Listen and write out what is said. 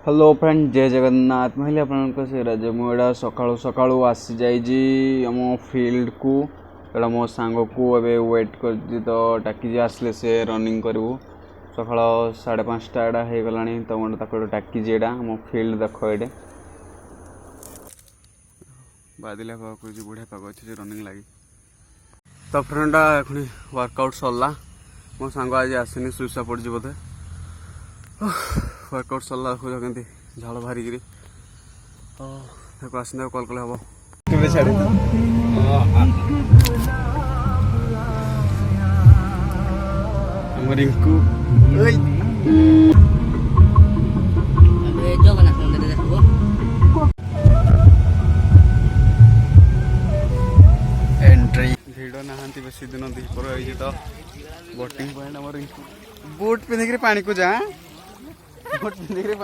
hello friend जय जगन्नाथ मैं आपको से राज मुझा सका सका आसी जाम फील्ड को एटा मो सांग को ए वेट कर तो टाकी आसले से रनिंग करूँ सका 5:30 एटा हो गला तो मुझे टाकी एटा मो फील्ड देख ये बादिला पाग बढ़िया पाग अच्छे रनिंग लगी तो फ्रेंड एखुणी वर्कआउट सरला मो सांग आज आसनी सुईसा पड़ी बोधे वर्कआउट सरला देखो केमती झाड़ बाहरी आसने कल कले हम रिंकू एंट्री भिड़ नहांती बेसी दिन दीपर तो बोटिंग पॉइंट आम रिंकू बोट पिंधिक पानी को जा बोट पिंधिक